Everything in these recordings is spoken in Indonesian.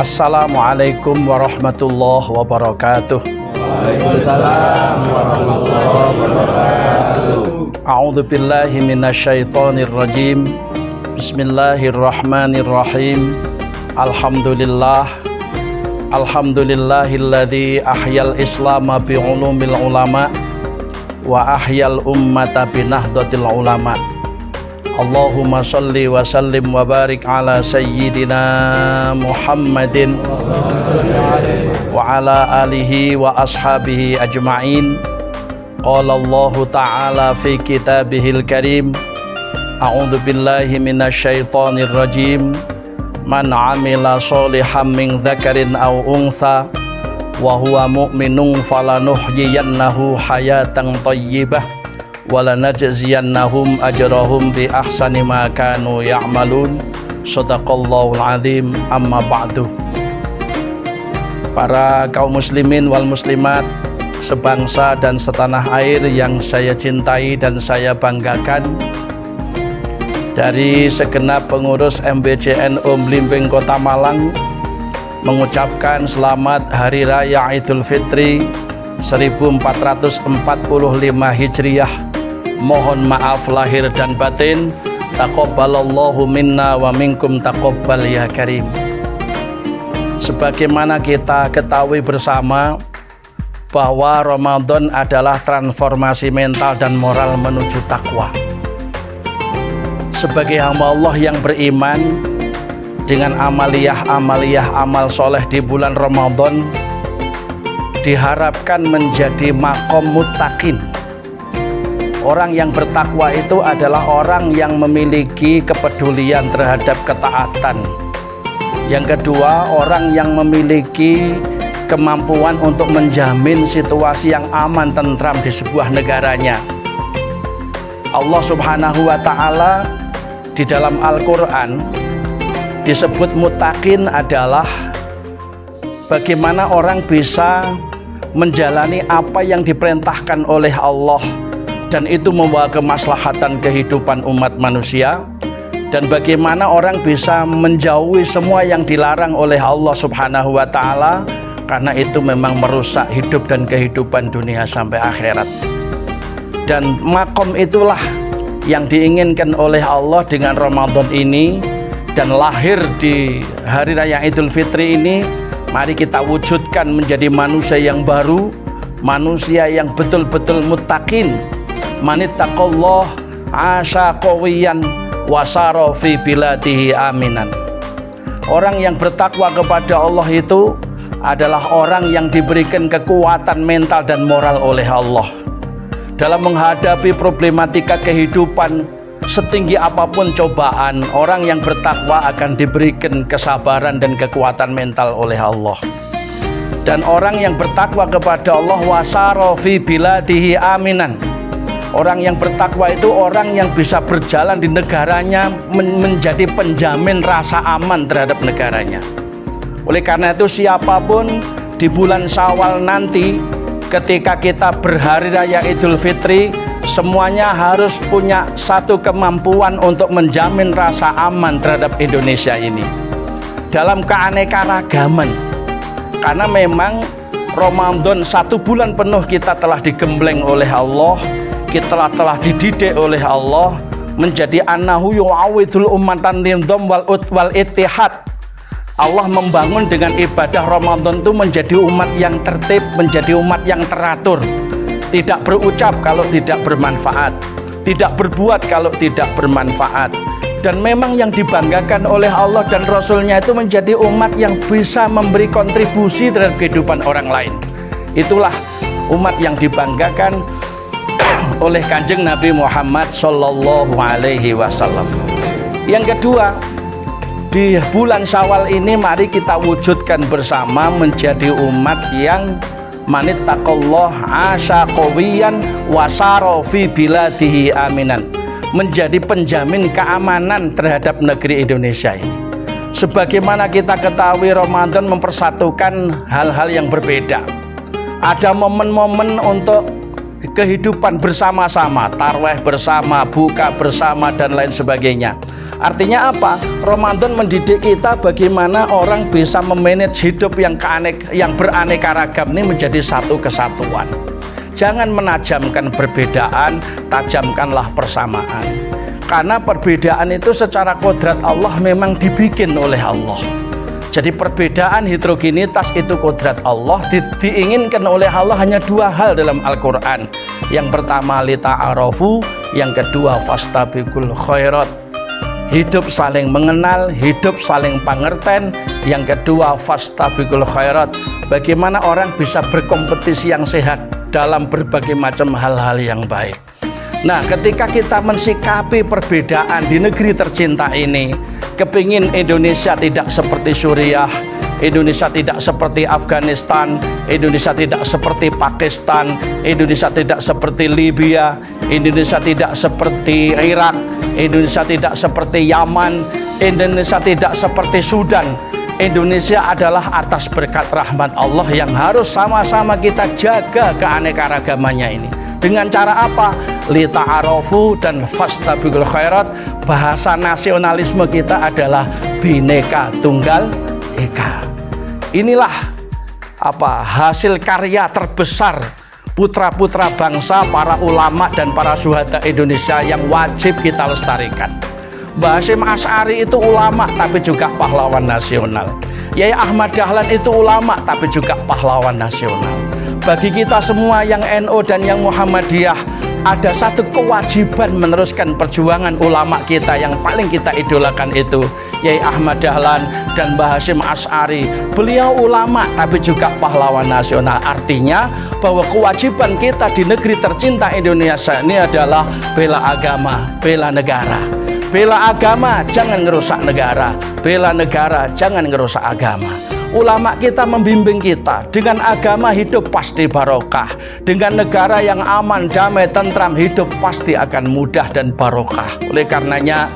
Assalamualaikum warahmatullahi wabarakatuh. Waalaikumsalam warahmatullahi wabarakatuh. A'udzu billahi minasyaitonir rajim. Bismillahirrahmanirrahim. Alhamdulillahilladzi ahyal islama bi ulumil ulama wa ahyal ummata bi nahdlatil ulama. Allahumma shalli wa sallim wa barik ala sayyidina Muhammadin wa ala alihi wa ashabihi ajma'in. Qala Allahu ta'ala fi kitabihil karim, a'udzu billahi minasyaitonir rajim. Man 'amila sholihan min dzakarin aw unsa wa huwa mu'minun falanuhyiyannahu hayatan thayyibah walanajziyannahum ajrahum bi ahsani ma kanu ya'malun. Shadaqallahul azim. Amma ba'du. Para kaum muslimin wal muslimat sebangsa dan setanah air yang saya cintai dan saya banggakan, dari segenap pengurus MBCNU Blimbing Kota Malang mengucapkan selamat Hari Raya Idul Fitri 1445 Hijriah. Mohon maaf lahir dan batin. Taqabbalallahu minna wa minkum taqabbal ya karim. Sebagaimana kita ketahui bersama bahwa Ramadan adalah transformasi mental dan moral menuju takwa. Sebagai hamba Allah yang beriman, dengan amaliyah amal soleh di bulan Ramadan diharapkan menjadi makom muttaqin. Orang yang bertakwa itu adalah orang yang memiliki kepedulian terhadap ketaatan. Yang kedua, orang yang memiliki kemampuan untuk menjamin situasi yang aman tentram di sebuah negaranya. Allah Subhanahu wa ta'ala di dalam Al-Quran disebut muttaqin adalah bagaimana orang bisa menjalani apa yang diperintahkan oleh Allah dan itu membawa kemaslahatan kehidupan umat manusia, dan bagaimana orang bisa menjauhi semua yang dilarang oleh Allah Subhanahu wa ta'ala karena itu memang merusak hidup dan kehidupan dunia sampai akhirat. Dan makom itulah yang diinginkan oleh Allah dengan Ramadan ini, dan lahir di Hari Raya Idul Fitri ini. Mari kita wujudkan menjadi manusia yang baru, manusia yang betul-betul muttaqin. Manittaqallah asya qawiyan wasara fi biladihi aminan. Orang yang bertakwa kepada Allah itu adalah orang yang diberikan kekuatan mental dan moral oleh Allah dalam menghadapi problematika kehidupan. Setinggi apapun cobaan, orang yang bertakwa akan diberikan kesabaran dan kekuatan mental oleh Allah. Dan orang yang bertakwa kepada Allah wasara fi biladihi aminan. Orang yang bertakwa itu orang yang bisa berjalan di negaranya menjadi penjamin rasa aman terhadap negaranya. Oleh karena itu, siapapun di bulan Syawal nanti ketika kita berhari raya Idul Fitri, semuanya harus punya satu kemampuan untuk menjamin rasa aman terhadap Indonesia ini dalam keanekaragaman. Karena memang Ramadan 1 bulan penuh kita telah digembleng oleh Allah, kita telah dididik oleh Allah menjadi annahu yu'awidul ummatan lindom wal ittihad. Allah membangun dengan ibadah Ramadan itu menjadi umat yang tertib, menjadi umat yang teratur, tidak berucap kalau tidak bermanfaat, tidak berbuat kalau tidak bermanfaat. Dan memang yang dibanggakan oleh Allah dan Rasulnya itu menjadi umat yang bisa memberi kontribusi terhadap kehidupan orang lain. Itulah umat yang dibanggakan oleh Kanjeng Nabi Muhammad Sallallahu Alaihi Wasallam. Yang kedua, di bulan Syawal ini mari kita wujudkan bersama menjadi umat yang manittaqallah asya qawiyan wasara fi biladihi aminan, menjadi penjamin keamanan terhadap negeri Indonesia ini. Sebagaimana kita ketahui, Ramadan mempersatukan hal-hal yang berbeda. Ada momen-momen untuk kehidupan bersama-sama, tarawih bersama, buka bersama, dan lain sebagainya. Artinya apa? Ramadan mendidik kita bagaimana orang bisa memanage hidup yang beraneka ragam ini menjadi satu kesatuan. Jangan menajamkan perbedaan, tajamkanlah persamaan. Karena perbedaan itu secara kodrat Allah memang dibikin oleh Allah. Jadi perbedaan heterogenitas itu kodrat Allah, diinginkan oleh Allah hanya dua hal dalam Al-Quran. Yang pertama lita'arafu, yang kedua fastabiqul khairat. Hidup saling mengenal, hidup saling pangerten. Yang kedua fastabiqul khairat. Bagaimana orang bisa berkompetisi yang sehat dalam berbagai macam hal-hal yang baik. Nah, ketika kita mensikapi perbedaan di negeri tercinta ini, kepingin Indonesia tidak seperti Suriah, Indonesia tidak seperti Afghanistan, Indonesia tidak seperti Pakistan, Indonesia tidak seperti Libya, Indonesia tidak seperti Irak, Indonesia tidak seperti Yaman, Indonesia tidak seperti Sudan. Indonesia adalah atas berkat rahmat Allah yang harus sama-sama kita jaga keanekaragamannya ini. Dengan cara apa? Lita'arafu dan fastabiqul khairat. Bahasa nasionalisme kita adalah Bhinneka Tunggal Ika. Inilah hasil karya terbesar putra-putra bangsa, para ulama dan para syuhada Indonesia yang wajib kita lestarikan. Mbah Hasyim Asy'ari itu ulama tapi juga pahlawan nasional. Yai Ahmad Dahlan itu ulama tapi juga pahlawan nasional. Bagi kita semua yang NU dan yang Muhammadiyah, ada satu kewajiban meneruskan perjuangan ulama kita yang paling kita idolakan itu Yai Ahmad Dahlan dan Mbah Hasyim Asy'ari. Beliau ulama tapi juga pahlawan nasional. Artinya bahwa kewajiban kita di negeri tercinta Indonesia ini adalah bela agama, bela negara. Bela agama, jangan ngerusak negara. Bela negara, jangan ngerusak agama. Ulama kita membimbing kita, dengan agama hidup pasti barokah, dengan negara yang aman, damai, tentram, hidup pasti akan mudah dan barokah. Oleh karenanya,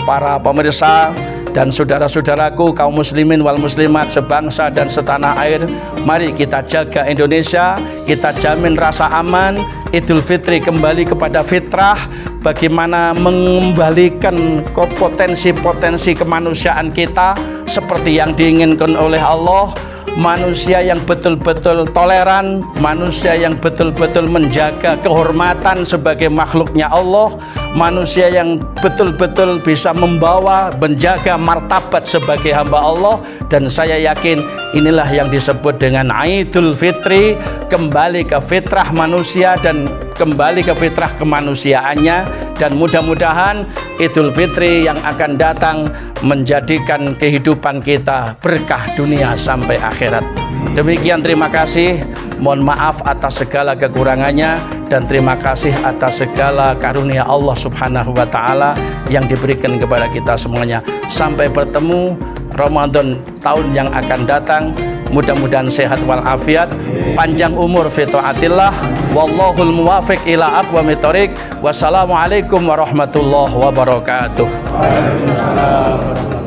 para pemirsa dan saudara-saudaraku kaum muslimin wal muslimat sebangsa dan setanah air, mari kita jaga Indonesia, kita jamin rasa aman. Idul Fitri kembali kepada fitrah, bagaimana mengembalikan potensi-potensi kemanusiaan kita seperti yang diinginkan oleh Allah. Manusia yang betul-betul toleran, manusia yang betul-betul menjaga kehormatan sebagai makhluknya Allah, manusia yang betul-betul bisa menjaga martabat sebagai hamba Allah. Dan saya yakin inilah yang disebut dengan Idul Fitri, kembali ke fitrah manusia dan kembali ke fitrah kemanusiaannya. Dan mudah-mudahan Idul Fitri yang akan datang menjadikan kehidupan kita berkah dunia sampai akhirat. Demikian, terima kasih. Mohon maaf atas segala kekurangannya dan terima kasih atas segala karunia Allah Subhanahu wa Ta'ala yang diberikan kepada kita semuanya. Sampai bertemu Ramadan tahun yang akan datang. Mudah-mudahan sehat walafiat, panjang umur fi taatillah, wallahul muwafiq ila aqwamit thoriq. Wassalamualaikum warahmatullahi wabarakatuh. Waalaikumsalam.